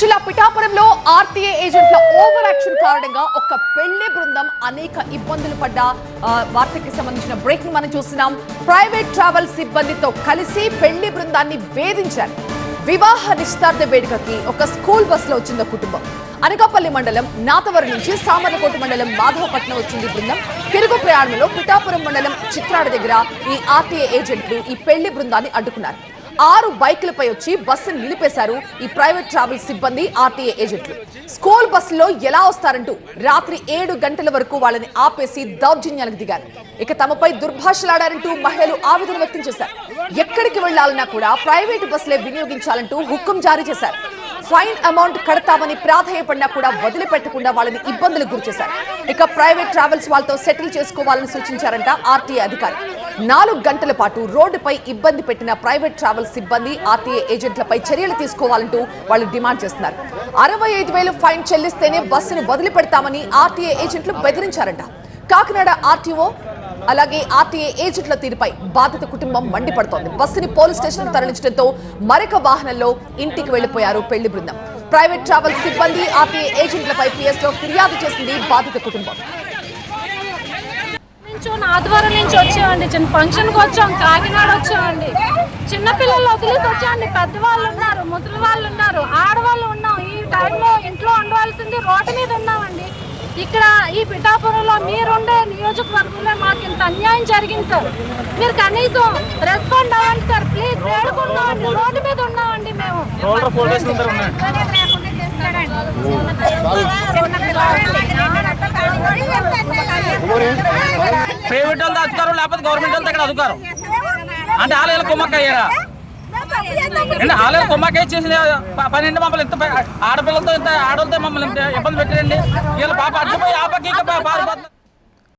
జిల్లా పిఠాపురంలో ఆర్టీఏ ఏజెంట్ల ఓవర్ యాక్షన్ కారణంగా ఒక పెళ్లి బృందం అనేక ఇబ్బందులు పడ్డ వార్తకి సంబంధించిన బ్రేకింగ్ మనం చూస్తున్నాం. ప్రైవేట్ ట్రావెల్ సిబ్బందితో కలిసి పెళ్లి బృందాన్ని వేధించారు. వివాహ నిశ్చితార్థ వేడుకకి ఒక స్కూల్ బస్సులో వచ్చింది కుటుంబం. అనకాపల్లి మండలం నాతవరం నుంచి సామర్లకోట మండలం మాధవపట్నం వచ్చింది బృందం. తిరుగు ప్రయాణంలో పిఠాపురం మండలం చిత్రాడ దగ్గర ఈ ఆర్టీఏ ఏజెంట్లు ఈ పెళ్లి బృందాన్ని అడ్డుకున్నారు. 6 బైకులపై వచ్చి బస్సును నిలిపేశారు ఈ ప్రైవేట్ ట్రావెల్ సిబ్బంది ఆర్టీఏ ఏజెంట్లు. స్కూల్ బస్సులో ఎలా వస్తారంటూ రాత్రి 7 గంటల వరకు వాళ్ళని ఆపేసి దౌర్జన్యాలకు దిగారు. ఇక తమపై దుర్భాషలాడారంటూ మహిళలు ఆవేదన వ్యక్తం చేశారు. ఎక్కడికి వెళ్లాలన్నా కూడా ప్రైవేట్ బస్సులే వినియోగించాలంటూ హుకుం జారీ చేశారు. ఫైన్ అమౌంట్ కడతామని ప్రాధేయపడినా కూడా వదిలిపెట్టకుండా వాళ్ళని ఇబ్బందులకు గురిచేశారు. ఇక ప్రైవేట్ ట్రావెల్స్ వాళ్ళతో సెటిల్ చేసుకోవాలని సూచించారంట ఆర్టీఏ అధికారి. 4 గంటల పాటు రోడ్డుపై ఇబ్బంది పెట్టిన ప్రైవేట్ ట్రావెల్ సిబ్బంది ఆర్టీఏ ఏజెంట్లపై చర్యలు తీసుకోవాలంటూ వాళ్ళు డిమాండ్ చేస్తున్నారు. 65,000 ఫైన్ చెల్లిస్తేనే బస్సును వదిలిపెడతామని ఆర్టీఏ ఏజెంట్లు బెదిరించారంట. కాకినాడ ఆర్టీఓ అలాగే ఆర్టీఏ ఏజెంట్ల తీరుపై బాధిత కుటుంబం మండిపడుతోంది. బస్సుని పోలీస్ స్టేషన్ తరలించడంతో మరొక వాహనంలో ఇంటికి వెళ్లిపోయారు పెళ్లి బృందం. ప్రైవేట్ ట్రావెల్ సిబ్బంది ఆర్టీఏ ఏజెంట్లపై పిఎస్ లో ఫిర్యాదు చేసింది బాధిత కుటుంబం. ఆదివారం నుంచి వచ్చామండి, చిన్న ఫంక్షన్కి వచ్చాం, కాకినాడ వచ్చామండి. చిన్నపిల్లలు వదిలేసి వచ్చామండి. పెద్దవాళ్ళు ఉన్నారు, ముసలి వాళ్ళు ఉన్నారు, ఆడవాళ్ళు ఉన్నాం. ఈ టైంలో ఇంట్లో ఉండవలసింది రోడ్డు మీద ఉన్నామండి. ఇక్కడ ఈ పిఠాపురంలో మీరుండే నియోజకవర్గంలో మాకు ఇంత అన్యాయం జరిగింది సార్. మీరు కనీసం రెస్పాండ్ అవ్వండి సార్, ప్లీజ్. వేడుకున్నామండి, రోడ్డు మీద ఉన్నామండి మేము. ప్రైవేట్ వాళ్ళతో అధికారం లేకపోతే గవర్నమెంట్ వాళ్ళతో ఇక్కడ అధికారం అంటే ఆలయాలు కుమ్మక్కయ్యారా అండి? ఆలయాలు కుమ్మక్కయ్య చేసిన పని అండి. మమ్మల్ని ఇంత ఆడపిల్లలతో ఇంత ఆడవాళ్ళతో మమ్మల్ని ఇంత ఇబ్బంది పెట్టారండి. వీళ్ళ పాప అడ్డుపోయి ఆపకి పారిపోతుంది.